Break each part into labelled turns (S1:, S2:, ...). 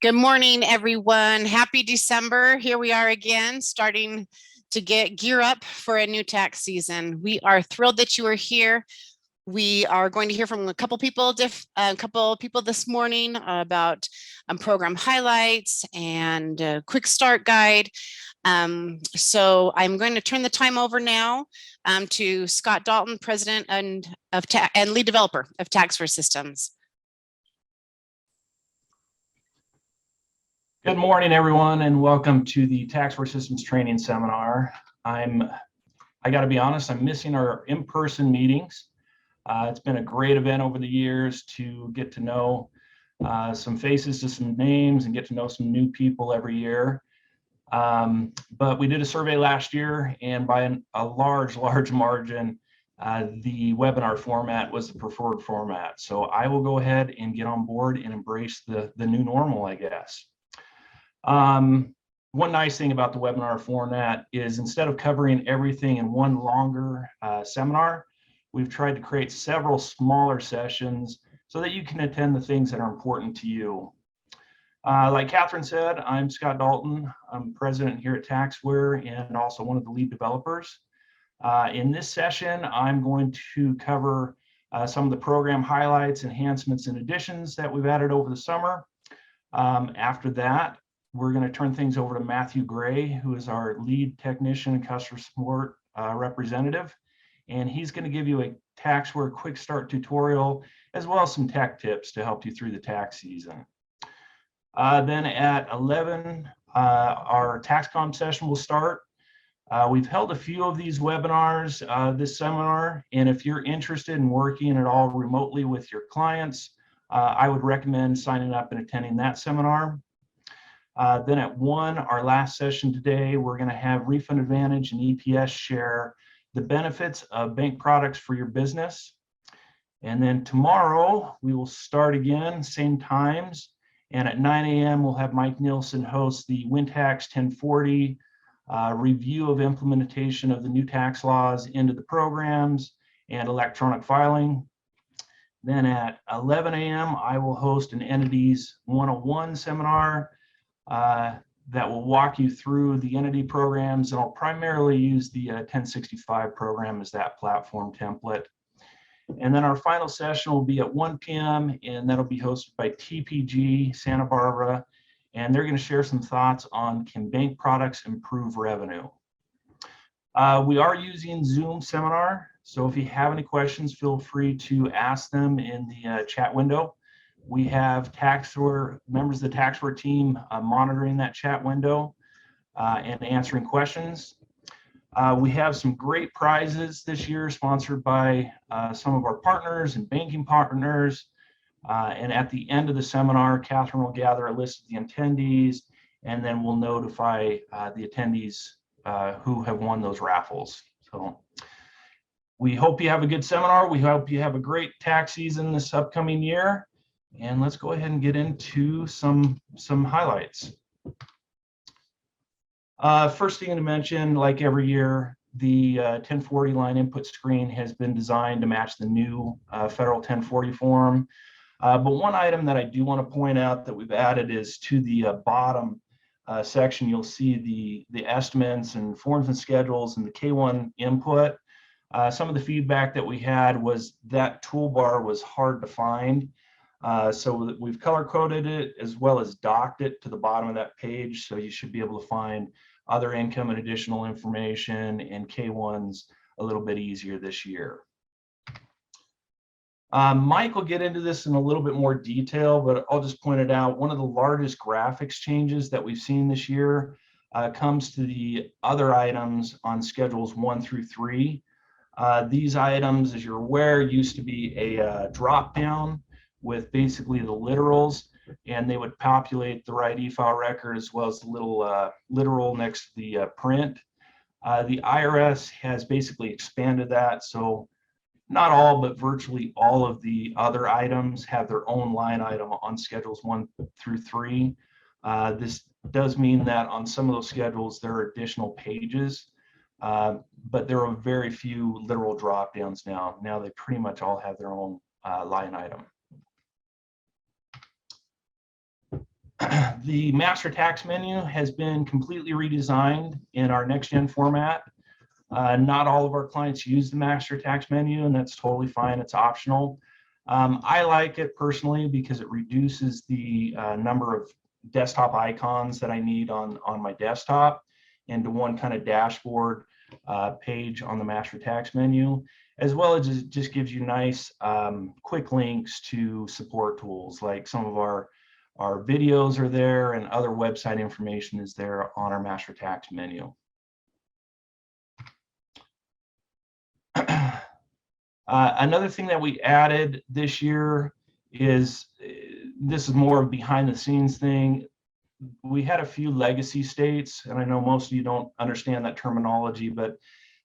S1: Good morning, everyone. Happy December. Here we are again, starting to gear up for a new tax season. We are thrilled that you are here. We are going to hear from a couple people this morning about program highlights and a quick start guide. So I'm going to turn the time over now to Scott Dalton, President and Lead Developer of Taxware Systems.
S2: Good morning, everyone, and welcome to the Taxware Systems Training Seminar. I got to be honest, I'm missing our in-person meetings. It's been a great event over the years to get to know some faces to some names and get to know some new people every year. But we did a survey last year, and by a large margin, the webinar format was the preferred format. So I will go ahead and get on board and embrace the new normal, I guess. One nice thing about the webinar format is instead of covering everything in one longer seminar, we've tried to create several smaller sessions so that you can attend the things that are important to you. Like Catherine said, I'm Scott Dalton. I'm president here at Taxware and also one of the lead developers. In this session, I'm going to cover some of the program highlights, enhancements, and additions that we've added over the summer. After that, we're going to turn things over to Matthew Gray, who is our lead technician and customer support representative. And he's going to give you a Taxware quick start tutorial, as well as some tech tips to help you through the tax season. Then at 11, our TaxCom session will start. We've held a few of these webinars this seminar, and if you're interested in working at all remotely with your clients, I would recommend signing up and attending that seminar. Then at 1, our last session today, we're going to have Refund Advantage and EPS share the benefits of bank products for your business. And then tomorrow, we will start again, same times. And at 9 a.m., we'll have Mike Nielsen host the WinTax 1040 review of implementation of the new tax laws into the programs and electronic filing. Then at 11 a.m., I will host an Entities 101 seminar that will walk you through the entity programs, and I'll primarily use the 1065 program as that platform template. And then our final session will be at 1 p.m. and that'll be hosted by TPG Santa Barbara, and they're going to share some thoughts on can bank products improve revenue. We are using Zoom seminar, so if you have any questions, feel free to ask them in the chat window. We have Taxware members of the Taxware team monitoring that chat window and answering questions. We have some great prizes this year sponsored by some of our partners and banking partners. And at the end of the seminar, Catherine will gather a list of the attendees, and then we'll notify the attendees who have won those raffles. So we hope you have a good seminar. We hope you have a great tax season this upcoming year. And let's go ahead and get into some highlights. First thing to mention, like every year, the 1040 line input screen has been designed to match the new federal 1040 form. But one item that I do want to point out that we've added is to the bottom section, you'll see the estimates and forms and schedules and the K1 input. Some of the feedback that we had was that toolbar was hard to find. So we've color coded it as well as docked it to the bottom of that page. So you should be able to find other income and additional information and K1s a little bit easier this year. Mike will get into this in a little bit more detail, but I'll just point it out. One of the largest graphics changes that we've seen this year comes to the other items on schedules 1 through 3. These items, as you're aware, used to be a drop down with basically the literals, and they would populate the right e-file record as well as the little literal next to the print. The IRS has basically expanded that, so not all, but virtually all of the other items have their own line item on schedules 1 through 3. This does mean that on some of those schedules, there are additional pages, but there are very few literal drop downs now. Now they pretty much all have their own line item. The master tax menu has been completely redesigned in our next gen format. Not all of our clients use the master tax menu, and that's totally fine. It's optional. I like it personally because it reduces the number of desktop icons that I need on my desktop into one kind of dashboard page on the master tax menu, as well as it just gives you nice quick links to support tools. Like some of our videos are there, and other website information is there on our master tax menu. Another thing that we added this year is, this is more of a behind the scenes thing. We had a few legacy states, and I know most of you don't understand that terminology, but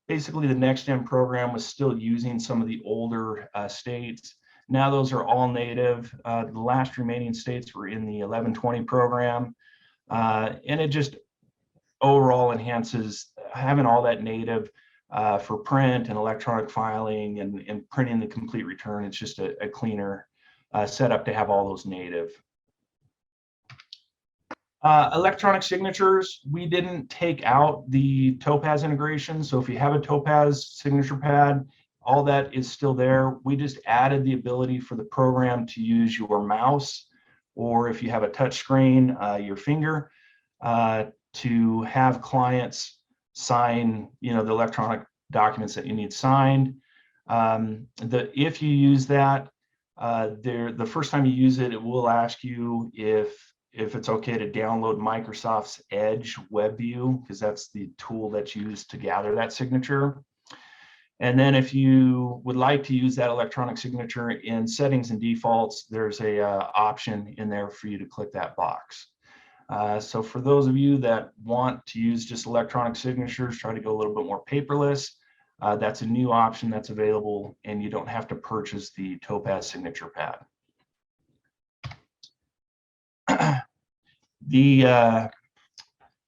S2: basically the Next Gen program was still using some of the older states. Now those are all native. The last remaining states were in the 1120 program, and it just overall enhances having all that native for print and electronic filing and printing the complete return. It's just a cleaner setup to have all those native. Electronic signatures, we didn't take out the Topaz integration. So if you have a Topaz signature pad, all that is still there. We just added the ability for the program to use your mouse, or if you have a touch screen, your finger, to have clients sign, the electronic documents that you need signed. If you use that, the first time you use it, it will ask you if it's okay to download Microsoft's Edge web view, because that's the tool that's used to gather that signature. And then if you would like to use that electronic signature in settings and defaults, there's a option in there for you to click that box. So for those of you that want to use just electronic signatures, try to go a little bit more paperless, that's a new option that's available, and you don't have to purchase the Topaz signature pad.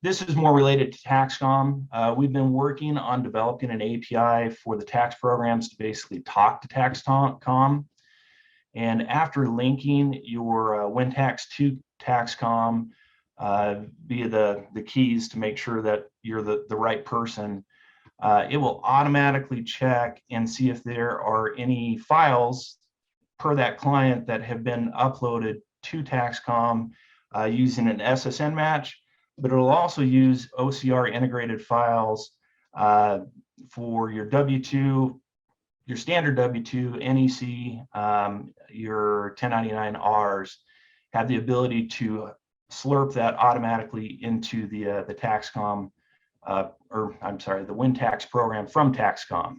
S2: This is more related to Taxcom. We've been working on developing an API for the tax programs to basically talk to Taxcom. And after linking your WinTax to Taxcom via the keys to make sure that you're the right person, it will automatically check and see if there are any files per that client that have been uploaded to Taxcom using an SSN match. But it'll also use OCR integrated files for your W-2, your standard W-2, NEC, your 1099-Rs, have the ability to slurp that automatically into the Taxcom, or I'm sorry, the WinTax program from Taxcom.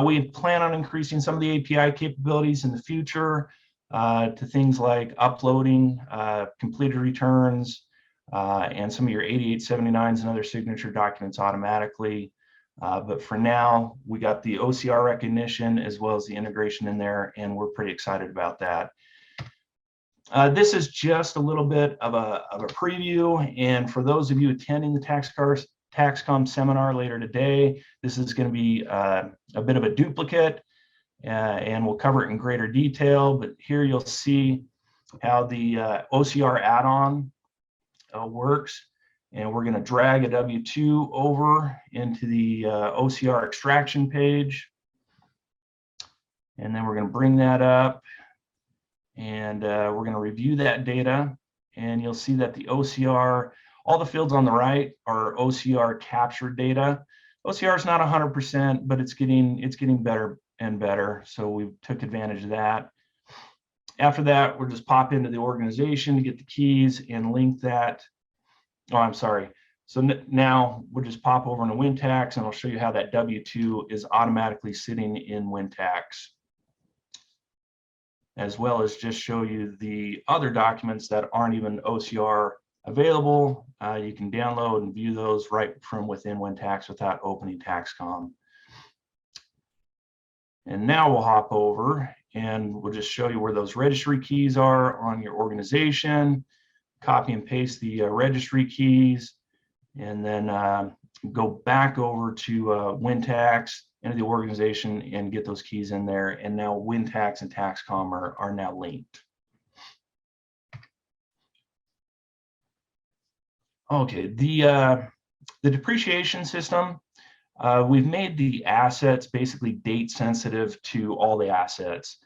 S2: We plan on increasing some of the API capabilities in the future to things like uploading completed returns, and some of your 8879s and other signature documents automatically. But for now, we got the OCR recognition as well as the integration in there, and we're pretty excited about that. This is just a little bit of a preview, and for those of you attending the Taxcom seminar later today, this is going to be a bit of a duplicate, and we'll cover it in greater detail. But here you'll see how the OCR add-on works, and we're going to drag a W-2 over into the OCR extraction page, and then we're going to bring that up, and we're going to review that data, and you'll see that the OCR, all the fields on the right are OCR captured data. OCR is not 100%, but it's getting better and better, so we took advantage of that. After that, we'll just pop into the organization to get the keys and link that. Oh, I'm sorry. So now we'll just pop over into WinTax, and I'll show you how that W-2 is automatically sitting in WinTax, as well as just show you the other documents that aren't even OCR available. You can download and view those right from within WinTax without opening Taxcom. And now we'll hop over and we'll just show you where those registry keys are on your organization. Copy and paste the registry keys, and then go back over to WinTax into the organization and get those keys in there. And now WinTax and Taxcom are now linked. Okay, the depreciation system, we've made the assets basically date sensitive to all the assets.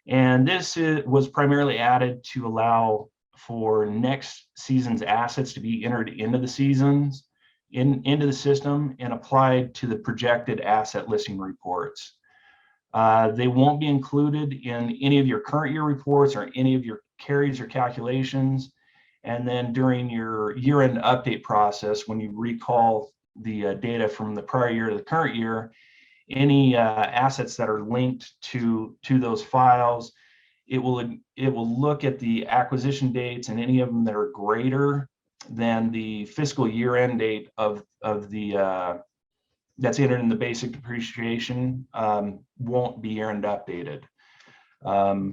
S2: And this was primarily added to allow for next season's assets to be entered into the into the system and applied to the projected asset listing reports. They won't be included in any of your current year reports or any of your carries or calculations. And then during your year-end update process, when you recall the data from the prior year to the current year, any assets that are linked to those files, it will look at the acquisition dates and any of them that are greater than the fiscal year end date of the that's entered in the basic depreciation won't be year end updated.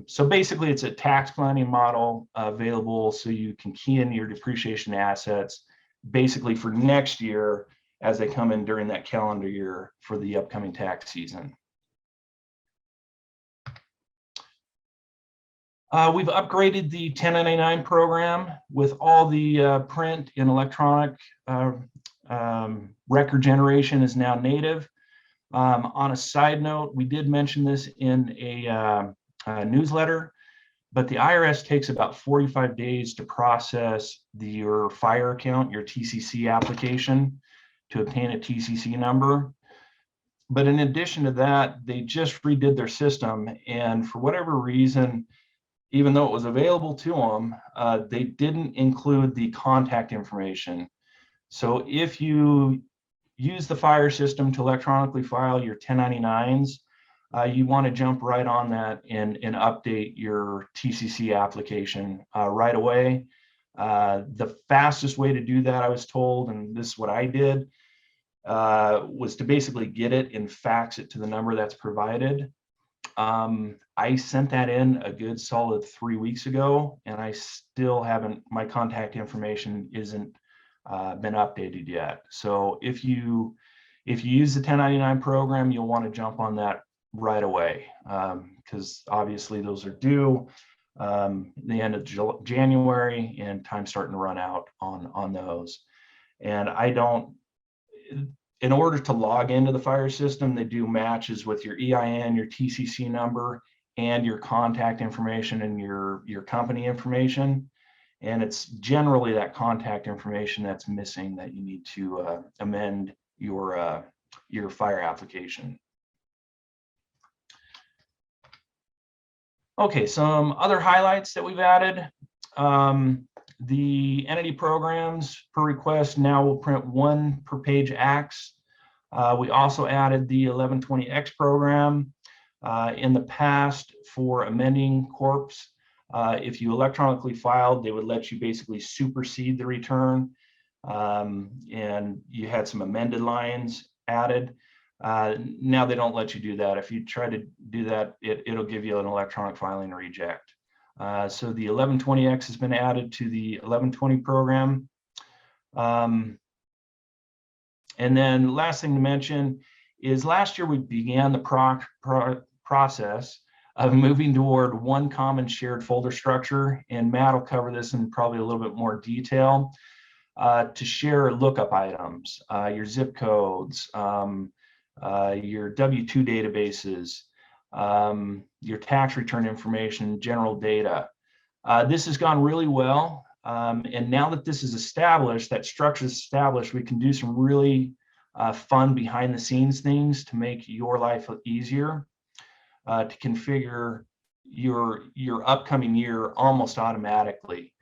S2: So basically, it's a tax planning model available so you can key in your depreciation assets basically for next year as they come in during that calendar year for the upcoming tax season. We've upgraded the 1099 program with all the print and electronic record generation is now native. On a side note, we did mention this in a newsletter, but the IRS takes about 45 days to process your fire account, your TCC application, to obtain a TCC number. But in addition to that, they just redid their system, and for whatever reason, even though it was available to them, they didn't include the contact information. So if you use the fire system to electronically file your 1099s, you want to jump right on that and update your TCC application right away. The fastest way to do that, I was told, and this is what I did, was to basically get it and fax it to the number that's provided. I sent that in a good solid 3 weeks ago, and I still haven't, my contact information isn't been updated yet. So if you use the 1099 program, you'll want to jump on that right away, because obviously those are due the end of January, and time's starting to run out on those. And in order to log into the fire system, they do matches with your EIN, your TCC number, and your contact information and your company information. And it's generally that contact information that's missing that you need to amend your fire application. Okay, some other highlights that we've added. The entity programs per request now will print 1 per page AX. We also added the 1120X program. In the past, for amending corps, if you electronically filed, they would let you basically supersede the return, and you had some amended lines added. Now they don't let you do that. If you try to do that, it'll give you an electronic filing reject. So the 1120X has been added to the 1120 program. And then last thing to mention is last year we began the process of moving toward one common shared folder structure, and Matt will cover this in probably a little bit more detail, to share lookup items, your zip codes, your W-2 databases, your tax return information, general data. This has gone really well. And now that this is established, that structure is established, we can do some really fun behind the scenes things to make your life easier, to configure your upcoming year almost automatically.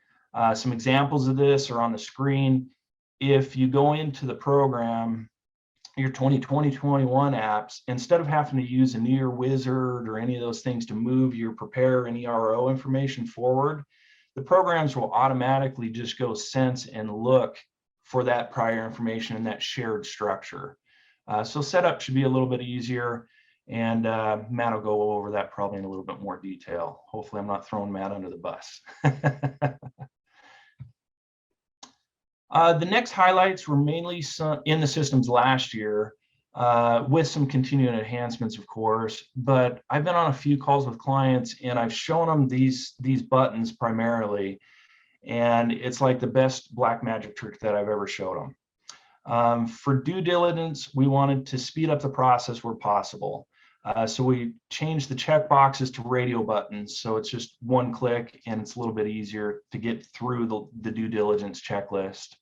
S2: Some examples of this are on the screen. If you go into the program, your 2020-21 apps, instead of having to use a New Year wizard or any of those things to move your prepare and ERO information forward, the programs will automatically just go sense and look for that prior information in that shared structure. So setup should be a little bit easier, and Matt will go over that probably in a little bit more detail. Hopefully I'm not throwing Matt under the bus. The next highlights were mainly in the systems last year, with some continuing enhancements, of course, but I've been on a few calls with clients and I've shown them these buttons primarily, and it's like the best black magic trick that I've ever showed them. For due diligence, we wanted to speed up the process where possible. So we changed the check boxes to radio buttons. So it's just one click and it's a little bit easier to get through the due diligence checklist.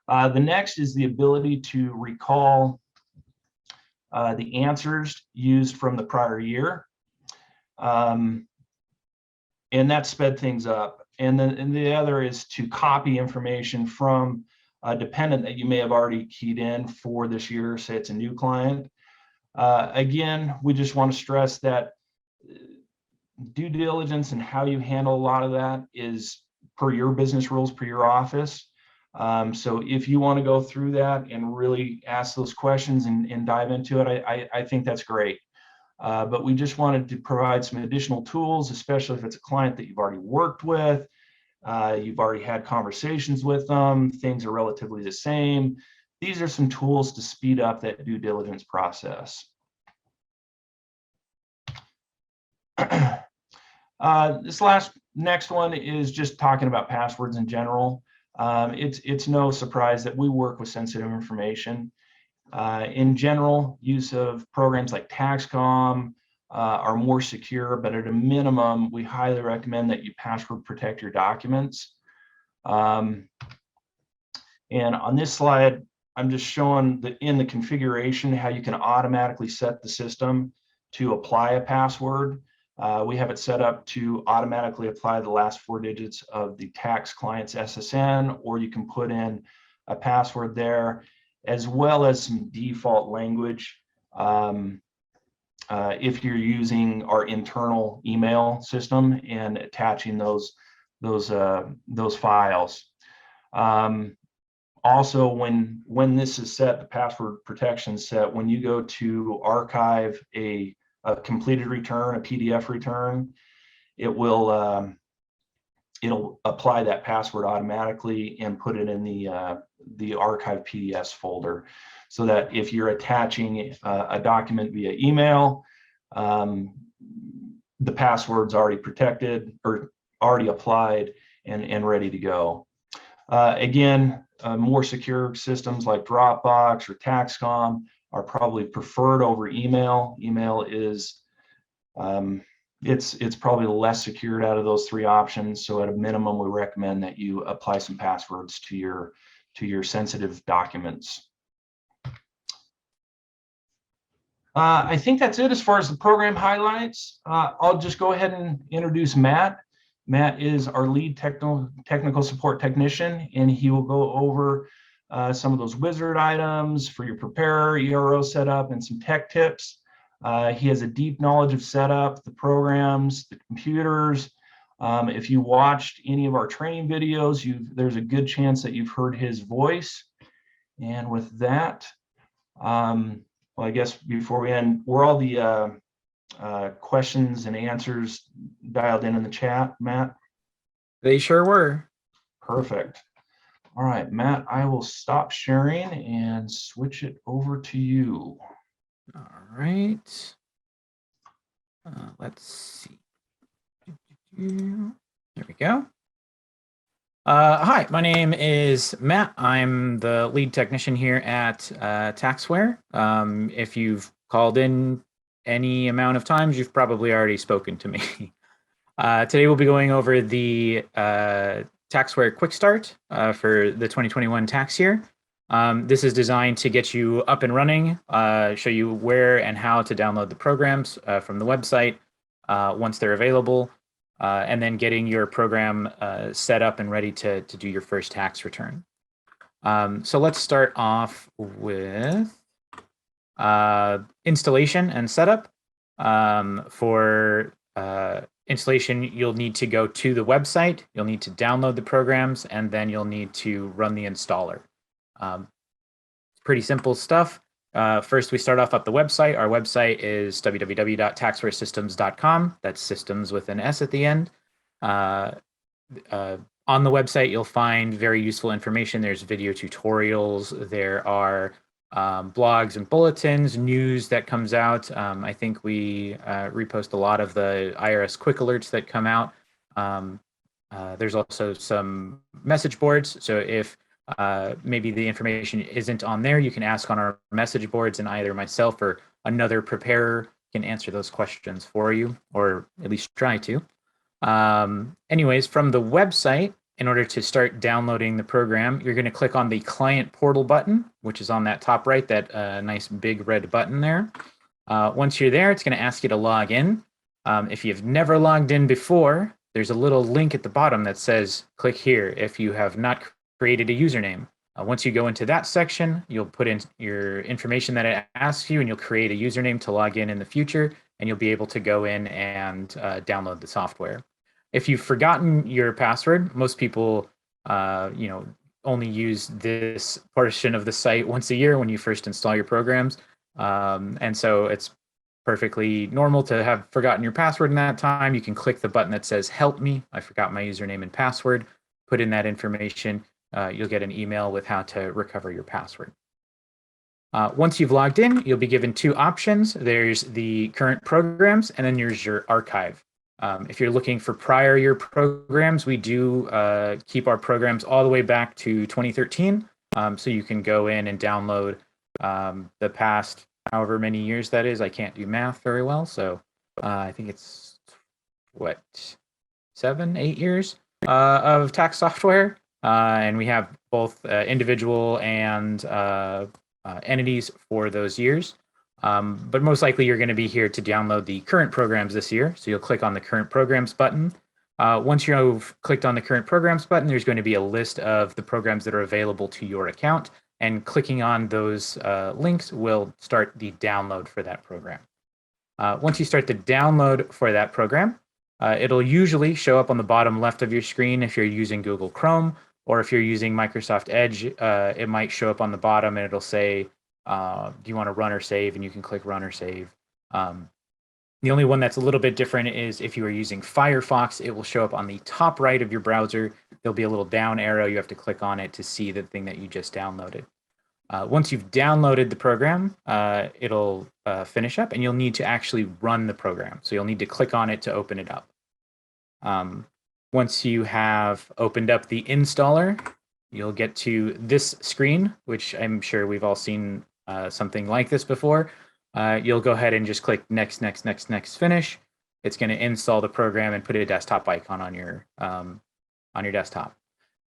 S2: The next is the ability to recall the answers used from the prior year. And that sped things up. And then the other is to copy information from a dependent that you may have already keyed in for this year. Say it's a new client. Again, we just want to stress that due diligence and how you handle a lot of that is per your business rules, per your office. So if you want to go through that and really ask those questions and dive into it, I think that's great. But we just wanted to provide some additional tools, especially if it's a client that you've already worked with, you've already had conversations with them, things are relatively the same. These are some tools to speed up that due diligence process. This next one is just talking about passwords in general. It's no surprise that we work with sensitive information. In general, use of programs like TaxCom are more secure, but at a minimum, we highly recommend that you password protect your documents. And on this slide, I'm just showing in the configuration how you can automatically set the system to apply a password. We have it set up to automatically apply the last 4 digits of the tax client's SSN, or you can put in a password there, as well as some default language if you're using our internal email system and attaching those files. Also, when this is set, the password protection set, when you go to archive a completed return, a PDF return, it'll apply that password automatically and put it in the archive PDFs folder, so that if you're attaching a document via email, the password's already protected or already applied and ready to go. Again, more secure systems like Dropbox or TaxCom are probably preferred over email. Email is it's probably the less secured out of those 3 options. So at a minimum, we recommend that you apply some passwords to your sensitive documents. I think that's it as far as the program highlights. I'll just go ahead and introduce Matt. Matt is our lead technical support technician, and he will go over some of those wizard items for your preparer, ERO setup, and some tech tips. He has a deep knowledge of setup, the programs, the computers. If you watched any of our training videos, there's a good chance that you've heard his voice. And with that, well, I guess before we end, were all the questions and answers dialed in the chat, Matt?
S3: They sure were.
S2: Perfect. All right, Matt, I will stop sharing and switch it over to you.
S3: All right. Let's see. There we go. Hi, my name is Matt. I'm the lead technician here at Taxware. If you've called in any amount of times, you've probably already spoken to me. Today we'll be going over the Taxware Quickstart for the 2021 tax year. This is designed to get you up and running, show you where and how to download the programs from the website once they're available, and then getting your program set up and ready to do your first tax return. So let's start off with installation and setup. For installation, you'll need to go to the website, you'll need to download the programs, and then you'll need to run the installer. Pretty simple stuff. First, we start off at the website. Our website is www.taxwaresystems.com. That's systems with an S at the end. On the website, you'll find very useful information. There's video tutorials. There are blogs and bulletins, news that comes out. I think we repost a lot of the IRS quick alerts that come out. There's also some message boards. So if maybe the information isn't on there, you can ask on our message boards, and either myself or another preparer can answer those questions for you, or at least try to. Anyways, from the website, in order to start downloading the program, you're going to click on the client portal button, which is on that top right, that nice big red button there. Once you're there, it's going to ask you to log in. If you've never logged in before, there's a little link at the bottom that says, click here if you have not created a username. Once you go into that section, you'll put in your information that it asks you, and you'll create a username to log in the future, and you'll be able to go in and download the software. If you've forgotten your password, most people, only use this portion of the site once a year when you first install your programs. And so it's perfectly normal to have forgotten your password in that time. You can click the button that says help me. I forgot my username and password. Put in that information. You'll get an email with how to recover your password. Once you've logged in, you'll be given two options. There's the current programs, and then there's your archive. If you're looking for prior year programs, we do keep our programs all the way back to 2013. So you can go in and download the past however many years that is. I can't do math very well, so I think it's 7, 8 years of tax software, and we have both individual and entities for those years. But most likely you're going to be here to download the current programs this year. So you'll click on the current programs button. Once you've clicked on the current programs button, there's going to be a list of the programs that are available to your account. And clicking on those links will start the download for that program. Once you start the download for that program, it'll usually show up on the bottom left of your screen if you're using Google Chrome, or if you're using Microsoft Edge, it might show up on the bottom and it'll say, do you want to run or save? And you can click run or save. The only one that's a little bit different is if you are using Firefox, it will show up on the top right of your browser. There'll be a little down arrow. You have to click on it to see the thing that you just downloaded. Once you've downloaded the program, it'll finish up, and you'll need to actually run the program. So you'll need to click on it to open it up. Once you have opened up the installer, you'll get to this screen, which I'm sure we've all seen something like this before. You'll go ahead and just click next, next, next, next, finish. It's going to install the program and put a desktop icon on your desktop.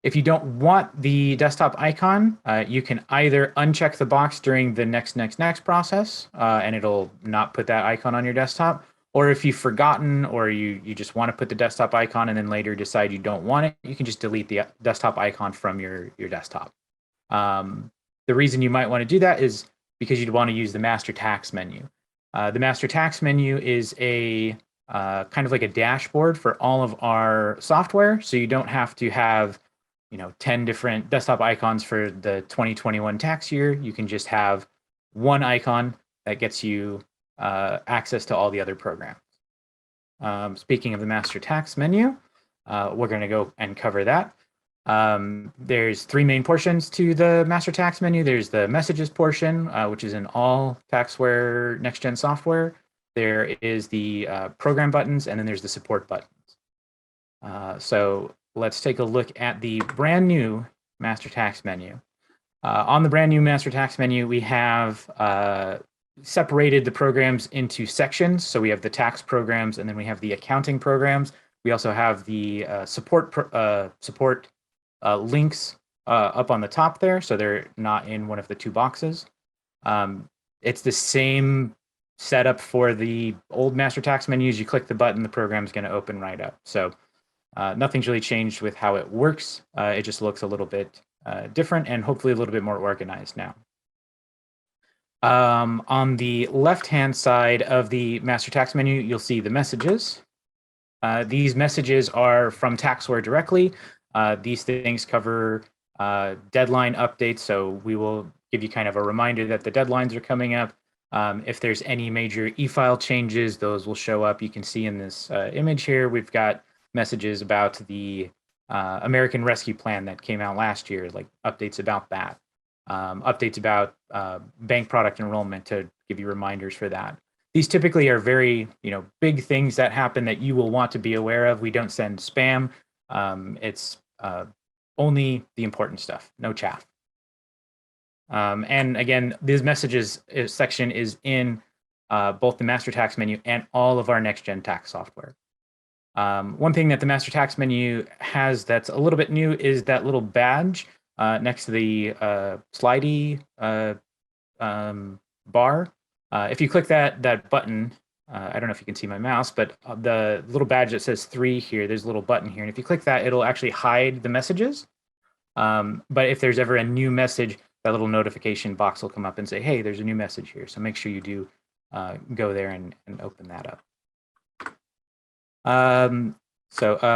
S3: If you don't want the desktop icon, you can either uncheck the box during the next, next, next process, and it'll not put that icon on your desktop. Or if you've forgotten, or you just want to put the desktop icon and then later decide you don't want it, you can just delete the desktop icon from your desktop. The reason you might want to do that is because you'd want to use the master tax menu. The master tax menu is a kind of like a dashboard for all of our software. So you don't have to have 10 different desktop icons for the 2021 tax year. You can just have one icon that gets you access to all the other programs. Speaking of the master tax menu, we're going to go and cover that. There's three main portions to the master tax menu. There's the messages portion, which is in all Taxware next-gen software. There is the program buttons, and then there's the support buttons. So let's take a look at the brand new master tax menu. On the brand new master tax menu, we have separated the programs into sections. So we have the tax programs, and then we have the accounting programs. We also have the support links up on the top there, so they're not in one of the two boxes. It's the same setup for the old master tax menus. You click the button, the program's going to open right up. So nothing's really changed with how it works. It just looks a little bit different and hopefully a little bit more organized now. On the left-hand side of the master tax menu, you'll see the messages. These messages are from Taxware directly. These things cover deadline updates, so we will give you kind of a reminder that the deadlines are coming up. If there's any major e-file changes, those will show up. You can see in this image here, we've got messages about the American Rescue Plan that came out last year, like updates about that. Updates about bank product enrollment to give you reminders for that. These typically are very, big things that happen that you will want to be aware of. We don't send spam. It's only the important stuff, no chaff. And again, these messages section is in both the master tax menu and all of our next gen tax software. One thing that the master tax menu has that's a little bit new is that little badge next to the slidey bar. If you click that button, I don't know if you can see my mouse, but the little badge that says 3 here, there's a little button here. And if you click that, it'll actually hide the messages. But if there's ever a new message, that little notification box will come up and say, hey, there's a new message here. So make sure you do go there and open that up.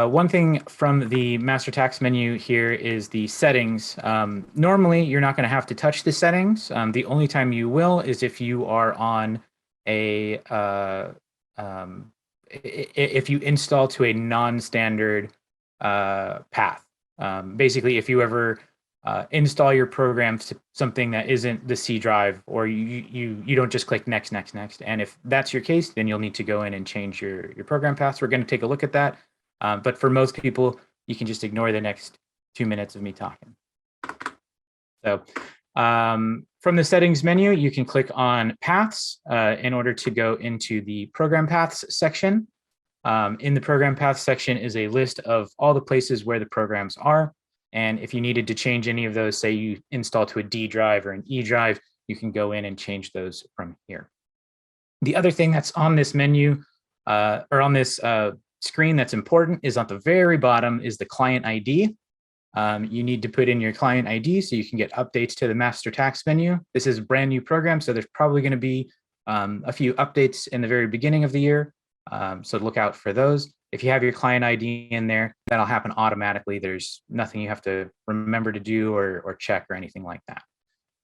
S3: One thing from the master tax menu here is the settings. Normally, you're not going to have to touch the settings. The only time you will is if you are on a, if you install to a non-standard path. Basically, if you ever install your program to something that isn't the C drive, or you don't just click next, next, next. And if that's your case, then you'll need to go in and change your program path. So we're going to take a look at that. But for most people, you can just ignore the next 2 minutes of me talking. So from the settings menu, you can click on paths in order to go into the program paths section. In the program paths section is a list of all the places where the programs are. And if you needed to change any of those, say you install to a D drive or an E drive, you can go in and change those from here. The other thing that's on this menu or on this screen that's important is at the very bottom is the client ID. You need to put in your client ID so you can get updates to the master tax menu. This is a brand new program, so there's probably going to be a few updates in the very beginning of the year. So look out for those. If you have your client ID in there, that'll happen automatically. There's nothing you have to remember to do or check or anything like that.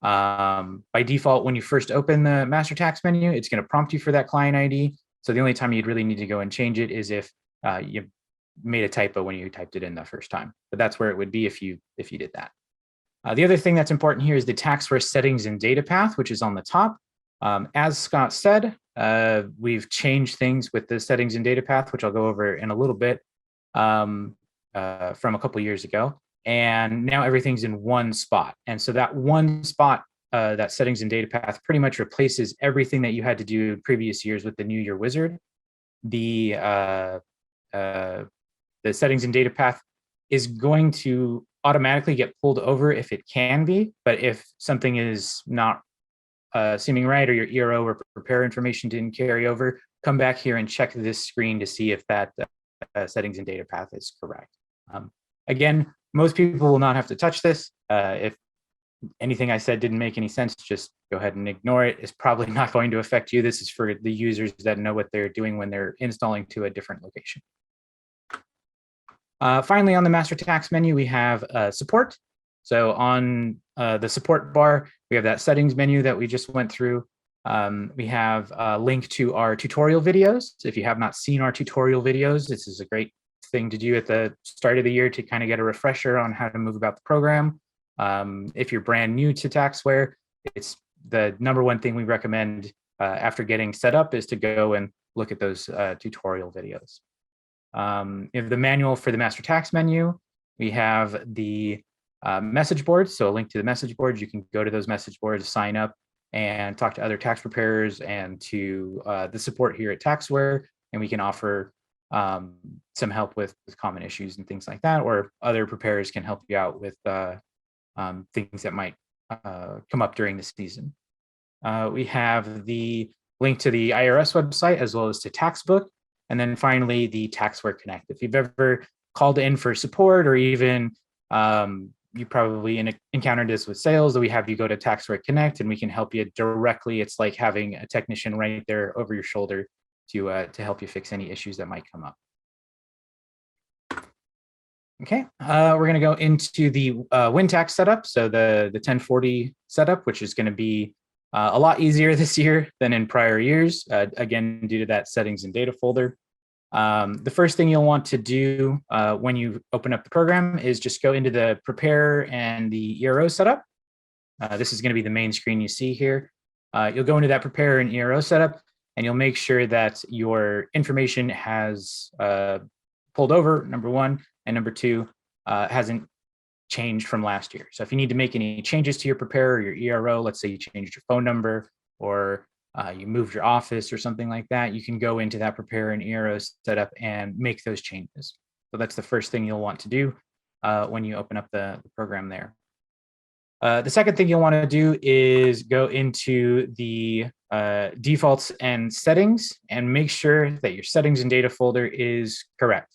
S3: By default, when you first open the master tax menu, it's going to prompt you for that client ID. So the only time you'd really need to go and change it is if you made a typo when you typed it in the first time. But that's where it would be if you did that. The other thing that's important here is the Taxware settings and data path, which is on the top. As Scott said, we've changed things with the settings and data path, which I'll go over in a little bit from a couple years ago. And now everything's in one spot. And so that one spot, that settings and data path pretty much replaces everything that you had to do in previous years with the New Year Wizard. The settings and data path is going to automatically get pulled over if it can be, but if something is not seeming right, or your ERO or prepare information didn't carry over, come back here and check this screen to see if that settings and data path is correct. Again, most people will not have to touch this. If anything I said didn't make any sense, just go ahead and ignore it. It's probably not going to affect you. This is for the users that know what they're doing when they're installing to a different location. Finally, on the master tax menu, we have support. So on the support bar, we have that settings menu that we just went through. We have a link to our tutorial videos. So if you have not seen our tutorial videos, this is a great thing to do at the start of the year to kind of get a refresher on how to move about the program. If you're brand new to Taxware, it's the #1 thing we recommend after getting set up is to go and look at those tutorial videos. We have the manual for the master tax menu. We have the message boards. So a link to the message boards. You can go to those message boards, sign up, and talk to other tax preparers and to the support here at Taxware. And we can offer some help with common issues and things like that, or other preparers can help you out with things that might come up during the season. We have the link to the IRS website as well as to Taxbook. And then finally, the Taxware Connect. If you've ever called in for support, or even you probably encountered this with sales, that we have you go to Taxware Connect and we can help you directly. It's like having a technician right there over your shoulder to help you fix any issues that might come up. Okay, we're going to go into the WinTax setup. So the 1040 setup, which is going to be a lot easier this year than in prior years, again, due to that settings and data folder. The first thing you'll want to do when you open up the program is just go into the prepare and the ERO setup. This is going to be the main screen you see here. You'll go into that prepare and ERO setup, and you'll make sure that your information has pulled over, #1. and number 2, hasn't changed from last year. So if you need to make any changes to your preparer or your ERO, let's say you changed your phone number or you moved your office or something like that, you can go into that preparer and ERO setup and make those changes. So that's the first thing you'll want to do when you open up the program there. The second thing you'll want to do is go into the defaults and settings and make sure that your settings and data folder is correct.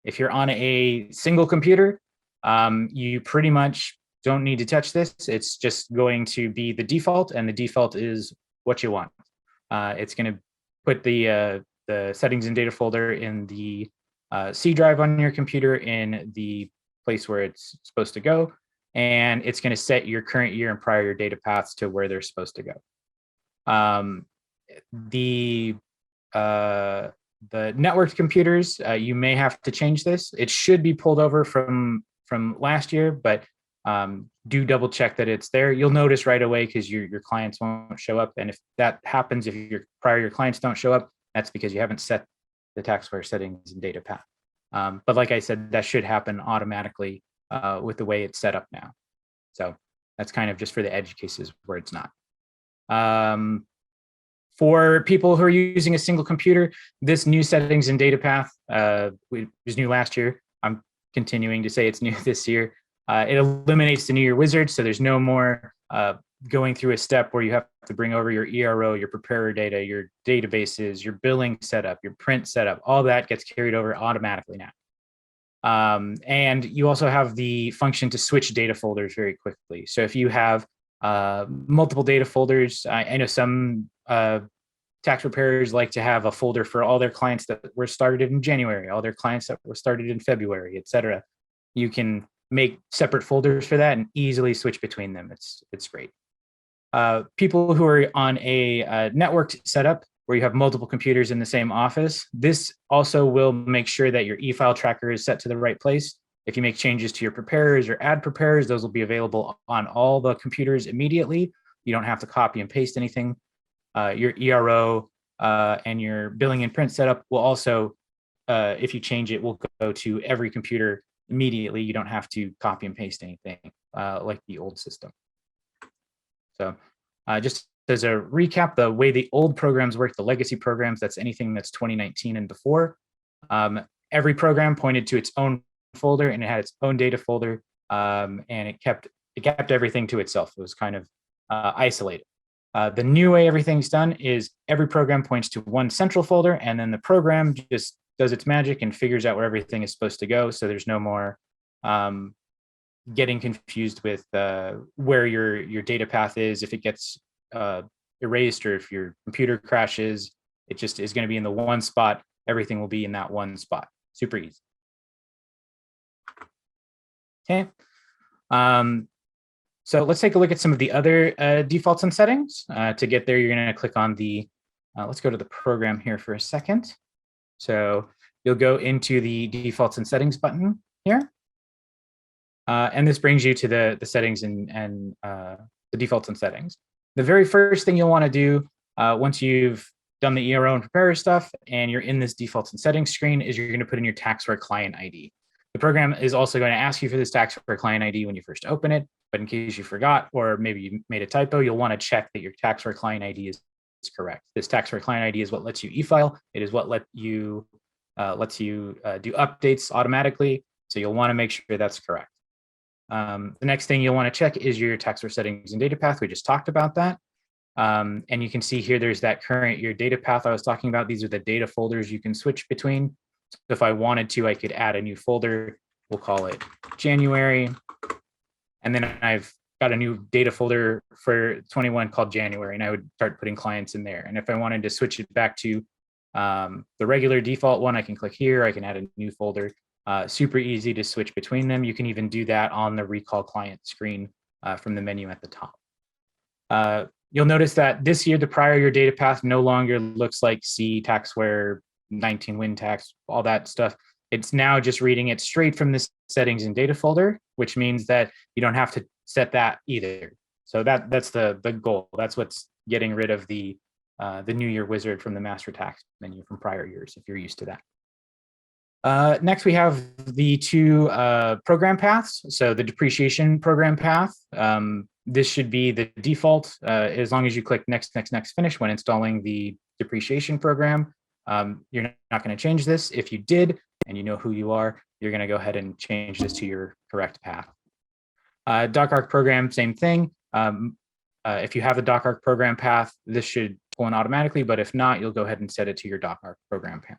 S3: If you're on a single computer, you pretty much don't need to touch this. It's just going to be the default, and the default is what you want. It's going to put the settings and data folder in the C drive on your computer in the place where it's supposed to go, and it's going to set your current year and prior year data paths to where they're supposed to go. The networked computers, you may have to change this. It should be pulled over from last year, but do double check that it's there. You'll notice right away because your clients won't show up. And if that happens, if your prior year clients don't show up, that's because you haven't set the Taxware settings and data path. But like I said, that should happen automatically with the way it's set up now. So that's kind of just for the edge cases where it's not. For people who are using a single computer, this new settings and data path was new last year. I'm continuing to say it's new this year. It eliminates the New Year wizard, so there's no more going through a step where you have to bring over your ERO, your preparer data, your databases, your billing setup, your print setup. All that gets carried over automatically now. And you also have the function to switch data folders very quickly. So if you have multiple data folders, I know some tax preparers like to have a folder for all their clients that were started in January, all their clients that were started in February, et cetera. You can make separate folders for that and easily switch between them. It's great. People who are on a networked setup where you have multiple computers in the same office, this also will make sure that your e-file tracker is set to the right place. If you make changes to your preparers or add preparers, those will be available on all the computers immediately. You don't have to copy and paste anything. Your ERO and your billing and print setup will also, if you change it, will go to every computer immediately. You don't have to copy and paste anything like the old system. So just as a recap, the way the old programs work, the legacy programs, that's anything that's 2019 and before. Every program pointed to its own folder and it had its own data folder, and it kept everything to itself. It was kind of isolated. The new way everything's done is every program points to one central folder, and then the program just does its magic and figures out where everything is supposed to go. So there's no more getting confused with where your data path is. If it gets erased or if your computer crashes, it just is going to be in the one spot. Everything will be in that one spot. Super easy. Okay. So let's take a look at some of the other defaults and settings. To get there, you're going to click on the, let's go to the program here for a second. So you'll go into the defaults and settings button here. And this brings you to the settings and the defaults and settings. The very first thing you'll want to do once you've done the ERO and preparer stuff and you're in this defaults and settings screen is you're going to put in your Taxware client ID. The program is also going to ask you for this Taxware client ID when you first open it, but in case you forgot or maybe you made a typo, you'll want to check that your Taxware client ID is correct. This Taxware client ID is what lets you e-file. It is what lets you do updates automatically. So you'll want to make sure that's correct. The next thing you'll want to check is your Taxware settings and data path. We just talked about that. And you can see here, there's that current year data path I was talking about. These are the data folders you can switch between. So if I wanted to, I could add a new folder. We'll call it January. And then I've got a new data folder for 21 called January, and I would start putting clients in there. And if I wanted to switch it back to the regular default one, I can click here. I can add a new folder. Super easy to switch between them. You can even do that on the recall client screen from the menu at the top. You'll notice that this year, the prior year data path no longer looks like C, Taxware, 19 win tax, all that stuff. It's now just reading it straight from the settings and data folder, which means that you don't have to set that either. So that's the goal. That's what's getting rid of the New Year wizard from the master tax menu from prior years, if you're used to that. Next, we have the two program paths. So the depreciation program path, this should be the default as long as you click next, next, next, finish when installing the depreciation program. You're not going to change this. If you did, and you know who you are, you're going to go ahead and change this to your correct path. DocArc program, same thing. If you have the DocArc program path, this should pull in automatically, but if not, you'll go ahead and set it to your DocArc program path.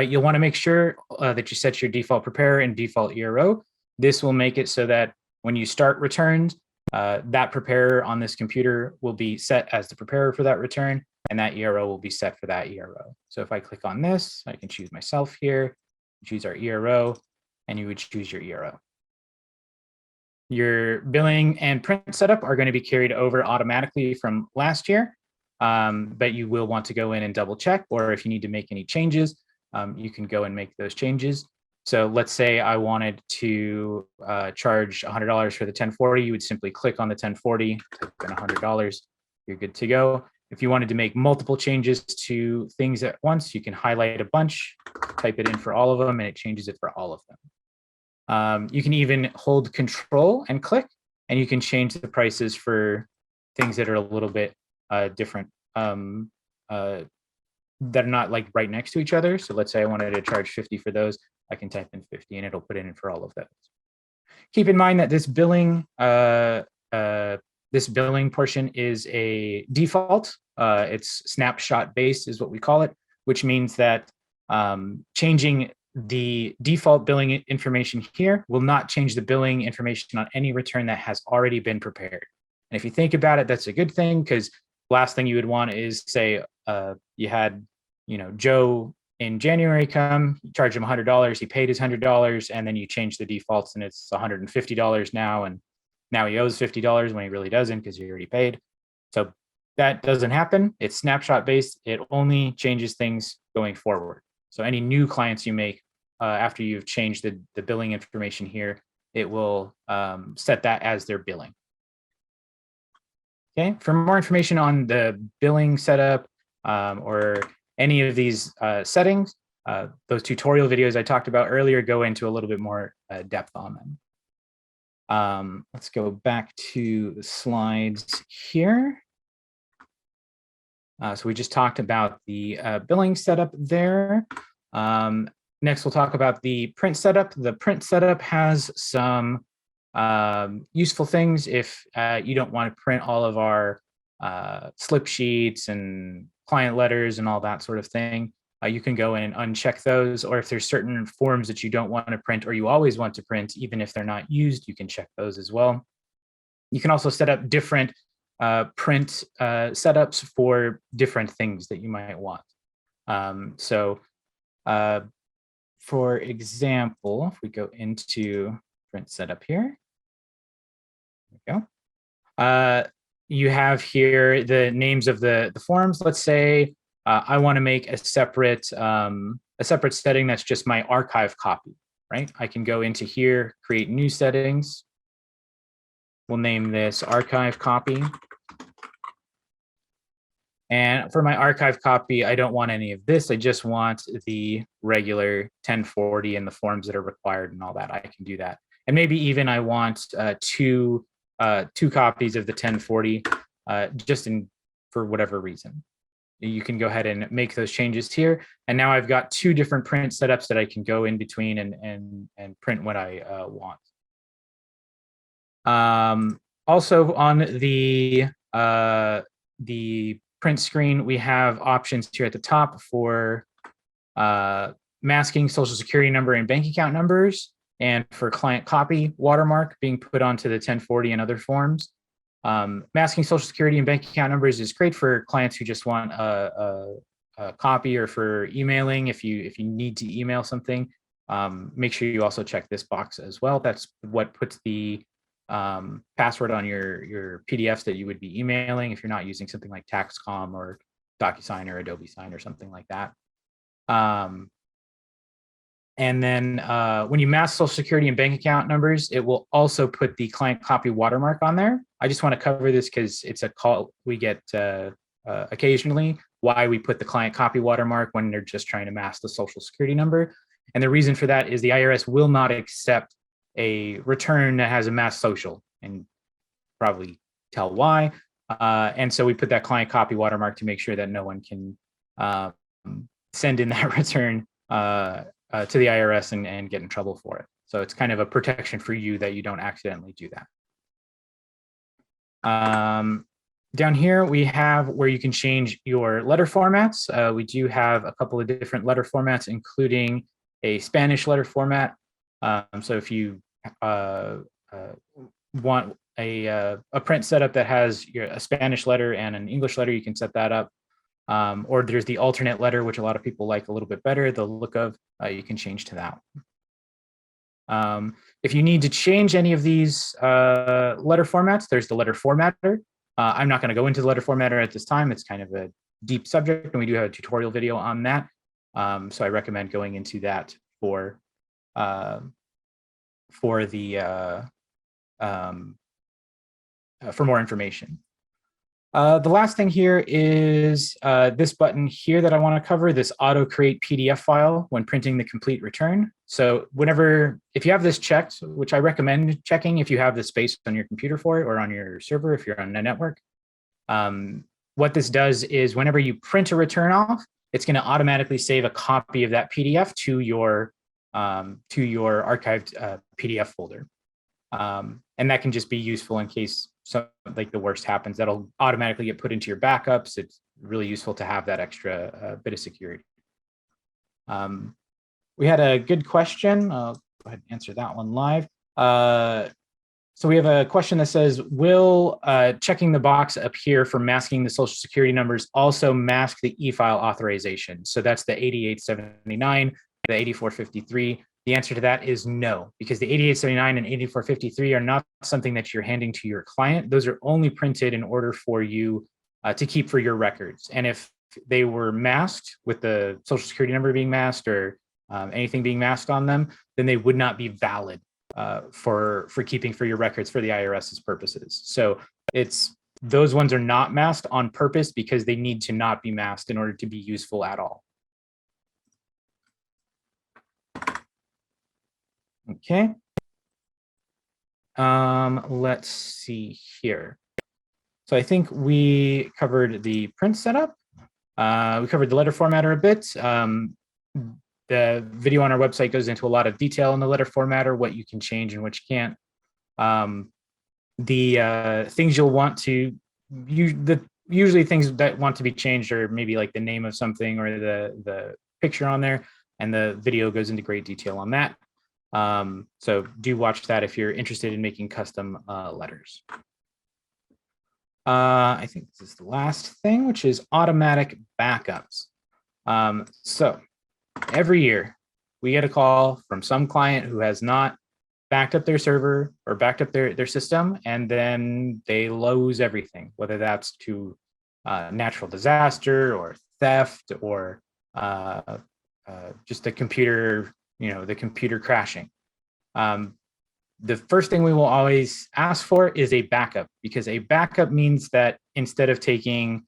S3: You'll want to make sure that you set your default preparer and default ERO. This will make it so that when you start returns, that preparer on this computer will be set as the preparer for that return, and that ERO will be set for that ERO. So if I click on this, I can choose myself here, choose our ERO, and you would choose your ERO. Your billing and print setup are going to be carried over automatically from last year, but you will want to go in and double check, or if you need to make any changes, you can go and make those changes. So let's say I wanted to charge $100 for the 1040, you would simply click on the 1040, type in $100, you're good to go. If you wanted to make multiple changes to things at once, you can highlight a bunch, type it in for all of them, and it changes it for all of them. You can even hold control and click, and you can change the prices for things that are a little bit different, that are not like right next to each other. So let's say I wanted to charge 50 for those, I can type in 50 and it'll put it in for all of those. Keep in mind that this billing portion is a default. It's snapshot based is what we call it, which means that changing the default billing information here will not change the billing information on any return that has already been prepared. And if you think about it, that's a good thing, because last thing you would want is, say, you had, Joe in January come, you charge him $100, he paid his $100, and then you change the defaults and it's $150 now, and now he owes $50 when he really doesn't because he already paid. So that doesn't happen. It's snapshot based. It only changes things going forward. So any new clients you make after you've changed the billing information here, it will set that as their billing. Okay, for more information on the billing setup or any of these settings, those tutorial videos I talked about earlier go into a little bit more depth on them. Let's go back to the slides here. So we just talked about the billing setup there. Next, we'll talk about the print setup. The print setup has some useful things if you don't want to print all of our slip sheets and client letters and all that sort of thing. You can go in and uncheck those, or if there's certain forms that you don't want to print or you always want to print, even if they're not used, you can check those as well. You can also set up different print setups for different things that you might want. For example, if we go into print setup here, there we go. You have here the names of the forms. Let's say I want to make a separate setting that's just my archive copy, right? I can go into here, create new settings. We'll name this archive copy. And for my archive copy, I don't want any of this. I just want the regular 1040 and the forms that are required and all that. I can do that. And maybe even I want two copies of the 1040 for whatever reason. You can go ahead and make those changes here. And now I've got two different print setups that I can go in between and print what I want. Also on the print screen, we have options here at the top for masking social security number and bank account numbers, and for client copy watermark being put onto the 1040 and other forms. Masking social security and bank account numbers is great for clients who just want a copy, or for emailing if you need to email something. Make sure you also check this box as well. That's what puts the password on your PDFs that you would be emailing if you're not using something like TaxCom or DocuSign or Adobe Sign or something like that. And then when you mask social security and bank account numbers, it will also put the client copy watermark on there. I just want to cover this because it's a call we get occasionally why we put the client copy watermark when they're just trying to mask the social security number. And the reason for that is the IRS will not accept a return that has a masked social, and probably tell why. And so we put that client copy watermark to make sure that no one can send in that return to the IRS and get in trouble for it. So it's kind of a protection for you that you don't accidentally do that. Down here, we have where you can change your letter formats. We do have a couple of different letter formats, including a Spanish letter format. So if you want a print setup that has a Spanish letter and an English letter, you can set that up. Or there's the alternate letter, which a lot of people like a little bit better, the look of, you can change to that. If you need to change any of these letter formats, there's the letter formatter. I'm not going to go into the letter formatter at this time. It's kind of a deep subject, and we do have a tutorial video on that. So I recommend going into that for more information. The last thing here is this button here that I want to cover, this auto create PDF file when printing the complete return. So if you have this checked, which I recommend checking if you have the space on your computer for it or on your server if you're on a network, what this does is whenever you print a return off, it's going to automatically save a copy of that PDF to your archived PDF folder. And that can just be useful in case like the worst happens. That'll automatically get put into your backups. It's really useful to have that extra bit of security. We had a good question. I'll go ahead and answer that one live. So we have a question that says, will checking the box up here for masking the social security numbers also mask the e-file authorization? So that's the 8879, the 8453. The answer to that is no, because the 8879 and 8453 are not something that you're handing to your client. Those are only printed in order for you to keep for your records. And if they were masked with the social security number being masked or anything being masked on them, then they would not be valid for keeping for your records for the IRS's purposes. So those ones are not masked on purpose because they need to not be masked in order to be useful at all. Okay. Let's see here. So I think we covered the print setup. We covered the letter formatter a bit. The video on our website goes into a lot of detail in the letter formatter, what you can change and what you can't. The things you'll want to usually things that want to be changed are maybe like the name of something or the picture on there, and the video goes into great detail on that. So do watch that if you're interested in making custom letters. I think this is the last thing, which is automatic backups. So every year we get a call from some client who has not backed up their server or backed up their system, and then they lose everything, whether that's to natural disaster or theft or just the computer crashing. The first thing we will always ask for is a backup, because a backup means that instead of taking,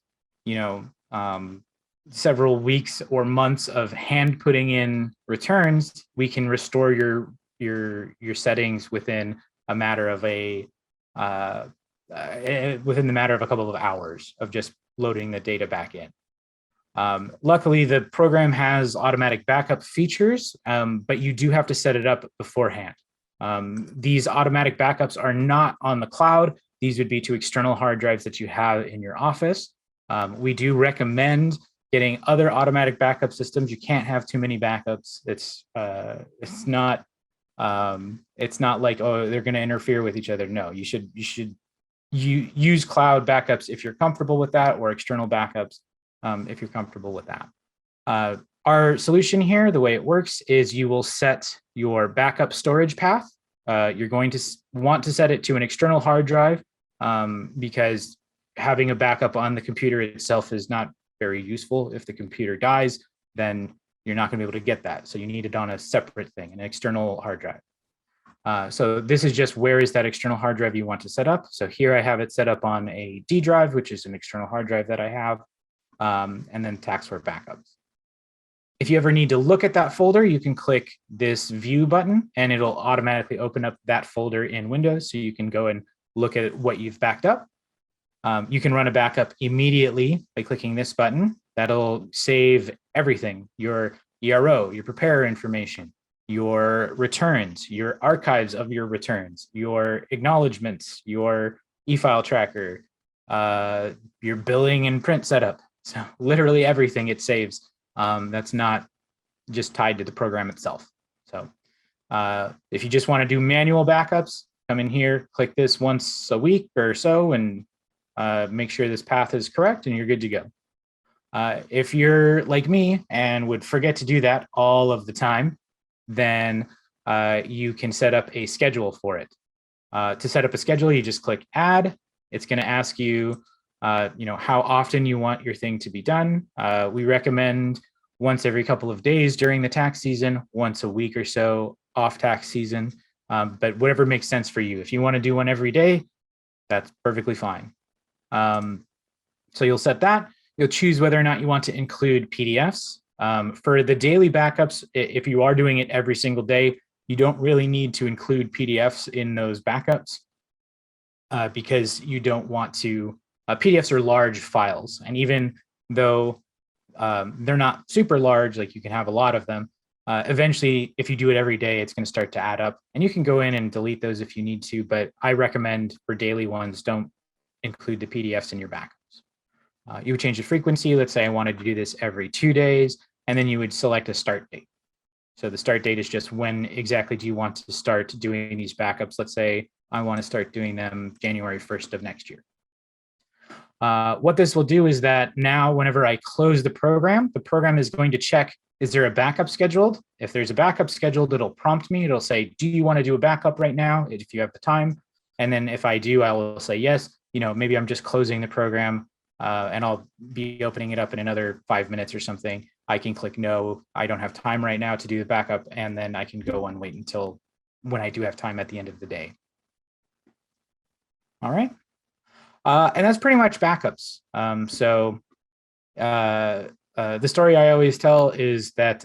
S3: several weeks or months of hand putting in returns, we can restore your settings within a matter of a couple of hours of just loading the data back in. Luckily, the program has automatic backup features, but you do have to set it up beforehand. These automatic backups are not on the cloud. These would be to external hard drives that you have in your office. We do recommend getting other automatic backup systems. You can't have too many backups. It's not like, oh, they're going to interfere with each other. No, you should use cloud backups if you're comfortable with that, or external backups if you're comfortable with that. Our solution here, the way it works is you will set your backup storage path. You're going to want to set it to an external hard drive because having a backup on the computer itself is not very useful. If the computer dies, then you're not going to be able to get that. So you need it on a separate thing, an external hard drive. So this is just where is that external hard drive you want to set up. So here I have it set up on a D drive, which is an external hard drive that I have. and then Taxware backups. If you ever need to look at that folder, you can click this view button and it'll automatically open up that folder in Windows so you can go and look at what you've backed up. You can run a backup immediately by clicking this button. That'll save everything, your ERO, your preparer information, your returns, your archives of your returns, your acknowledgements, your e-file tracker, your billing and print setup. So literally everything it saves. That's not just tied to the program itself. So if you just want to do manual backups, come in here, click this once a week or so, and make sure this path is correct, and you're good to go. If you're like me and would forget to do that all of the time, then you can set up a schedule for it. To set up a schedule, you just click Add. It's going to ask you, how often you want your thing to be done. We recommend once every couple of days during the tax season, once a week or so off tax season, but whatever makes sense for you. If you want to do one every day, that's perfectly fine. So you'll set that. You'll choose whether or not you want to include PDFs. For the daily backups, if you are doing it every single day, you don't really need to include PDFs in those backups because you don't want to. PDFs are large files, and even though they're not super large, like you can have a lot of them, eventually, if you do it every day, it's going to start to add up, and you can go in and delete those if you need to, but I recommend for daily ones, don't include the PDFs in your backups. You would change the frequency. Let's say I wanted to do this every 2 days, and then you would select a start date. So the start date is just when exactly do you want to start doing these backups. Let's say I want to start doing them January 1st of next year. What this will do is that now whenever I close the program is going to check, is there a backup scheduled? If there's a backup scheduled, it'll prompt me. It'll say, do you want to do a backup right now if you have the time? And then if I do, I will say yes. Maybe I'm just closing the program and I'll be opening it up in another 5 minutes or something. I can click no, I don't have time right now to do the backup, and then I can go and wait until when I do have time at the end of the day. All right. And that's pretty much backups. The story I always tell is that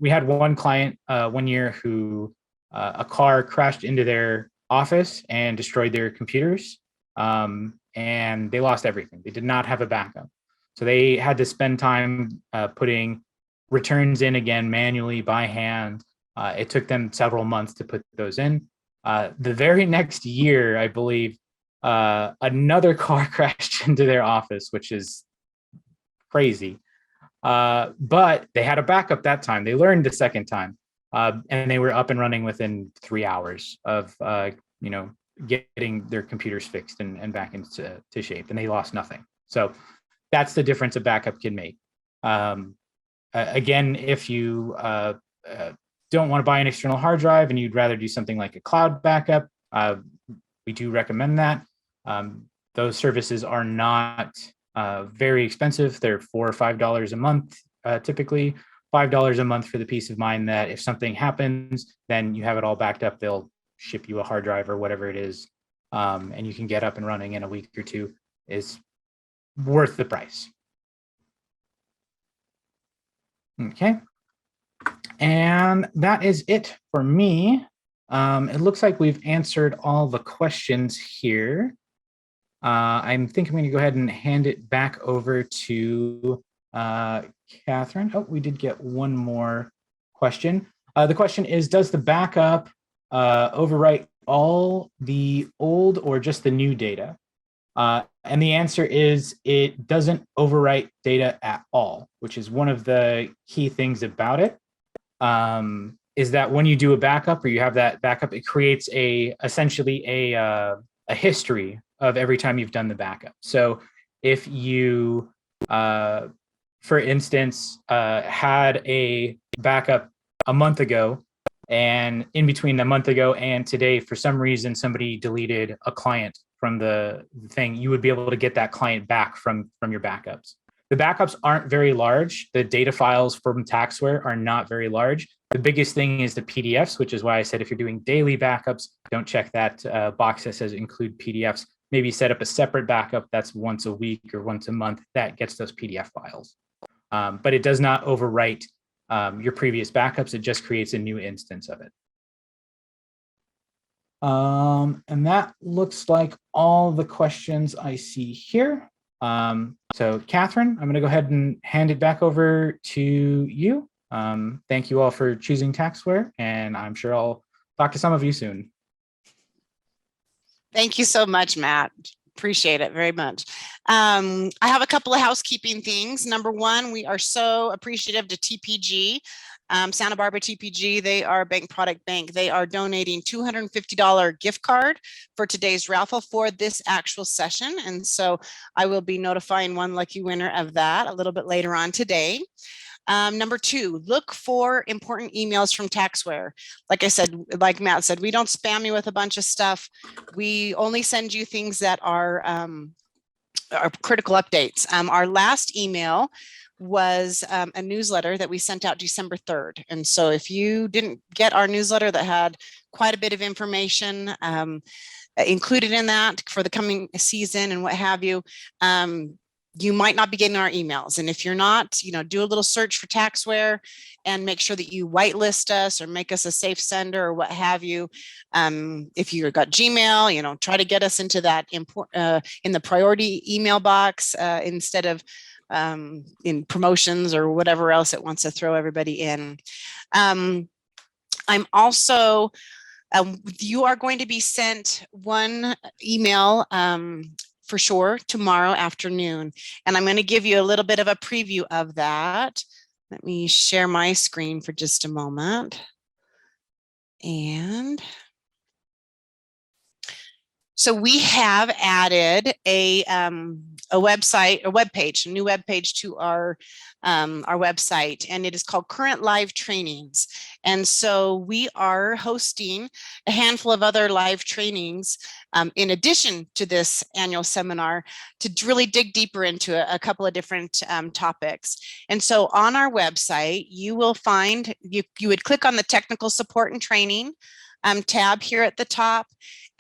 S3: we had one client 1 year who a car crashed into their office and destroyed their computers, and they lost everything. They did not have a backup. So they had to spend time putting returns in again manually by hand. It took them several months to put those in. The very next year, I believe, another car crashed into their office, which is crazy. But they had a backup that time. They learned the second time, and they were up and running within 3 hours of getting their computers fixed and back into shape, and they lost nothing. So that's the difference a backup can make. Again, if you don't want to buy an external hard drive and you'd rather do something like a cloud backup, we do recommend that. Those services are not very expensive. They're $4 or $5 a month, typically $5 a month for the peace of mind that if something happens, then you have it all backed up. They'll ship you a hard drive or whatever it is, and you can get up and running in a week or two. Is worth the price. Okay. And that is it for me. It looks like we've answered all the questions here. I think I'm going to go ahead and hand it back over to Catherine. Oh, we did get one more question. The question is, does the backup overwrite all the old or just the new data? And the answer is it doesn't overwrite data at all, which is one of the key things about it. Is that when you do a backup or you have that backup, it creates essentially a history of every time you've done the backup. So if you, for instance, had a backup a month ago, and in between the month ago and today, for some reason, somebody deleted a client from the thing, you would be able to get that client back from your backups. The backups aren't very large. The data files from Taxware are not very large. The biggest thing is the PDFs, which is why I said if you're doing daily backups, don't check that box that says include PDFs. maybe set up a separate backup that's once a week or once a month that gets those PDF files. But it does not overwrite your previous backups. It just creates a new instance of it. And that looks like all the questions I see here. So Catherine, I'm going to go ahead and hand it back over to you. Thank you all for choosing Taxware, and I'm sure I'll talk to some of you soon.
S1: Thank you so much, Matt. Appreciate it very much. I have a couple of housekeeping things. Number one, we are so appreciative to TPG, Santa Barbara TPG. They are a bank product bank. They are donating $250 gift card for today's raffle for this actual session. And so I will be notifying one lucky winner of that a little bit later on today. Number two, look for important emails from Taxware. Like I said, like Matt said, we don't spam you with a bunch of stuff. We only send you things that are critical updates. Our last email was a newsletter that we sent out December 3rd. And so if you didn't get our newsletter that had quite a bit of information included in that for the coming season and what have you, you might not be getting our emails. And if you're not, do a little search for Taxware and make sure that you whitelist us or make us a safe sender or what have you. If you've got Gmail, try to get us into that in the priority email box instead of in promotions or whatever else it wants to throw everybody in. I'm also, you are going to be sent one email for sure tomorrow afternoon. And I'm going to give you a little bit of a preview of that. Let me share my screen for just a moment. And so we have added a website, a web page, a new web page to our website, and it is called Current Live Trainings. And so we are hosting a handful of other live trainings in addition to this annual seminar to really dig deeper into a couple of different topics. And so on our website, you will find, you would click on the technical support and training tab here at the top,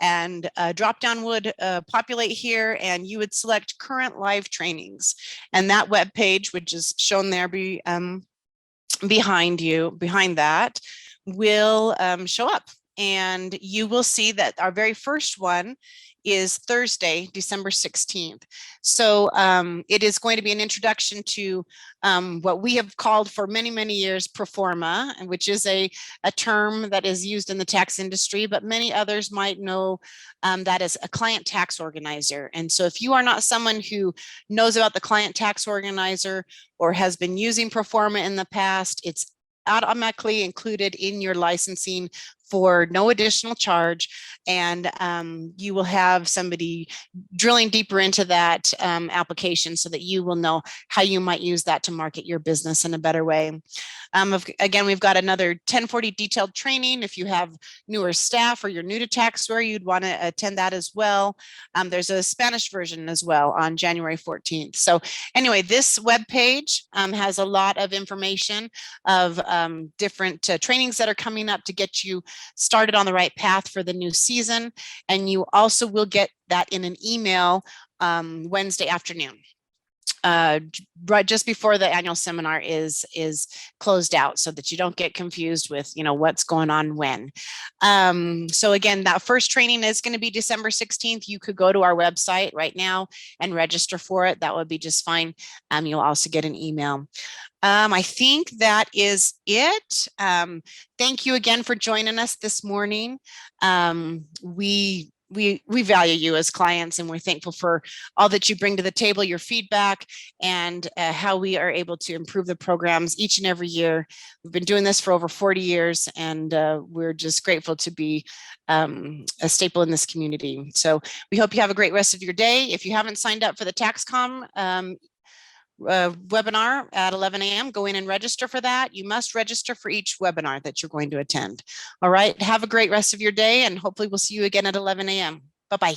S1: and a drop down would populate here, and you would select current live trainings, and that web page, which is shown there behind that, will show up, and you will see that our very first one is Thursday, December 16th. So it is going to be an introduction to what we have called for many, many years pro forma, which is a term that is used in the tax industry, but many others might know that as a client tax organizer. And so if you are not someone who knows about the client tax organizer or has been using pro forma in the past, it's automatically included in your licensing for no additional charge, and you will have somebody drilling deeper into that application so that you will know how you might use that to market your business in a better way. Again, we've got another 1040 detailed training. If you have newer staff or you're new to Taxware, you'd want to attend that as well. There's a Spanish version as well on January 14th. So anyway, this web page has a lot of information of different trainings that are coming up to get you started on the right path for the new season. And you also will get that in an email Wednesday afternoon, right just before the annual seminar is closed out, so that you don't get confused with what's going on when. So again, that first training is going to be December 16th. You could go to our website right now and register for it. That would be just fine. You'll also get an email. I think that is it. Thank you again for joining us this morning. We value you as clients, and we're thankful for all that you bring to the table, your feedback, and how we are able to improve the programs each and every year. We've been doing this for over 40 years, and we're just grateful to be a staple in this community. So we hope you have a great rest of your day. If you haven't signed up for the TaxCom webinar at 11 a.m. Go in and register for that. You must register for each webinar that you're going to attend. All right. Have a great rest of your day, and hopefully we'll see you again at 11 a.m. Bye-bye.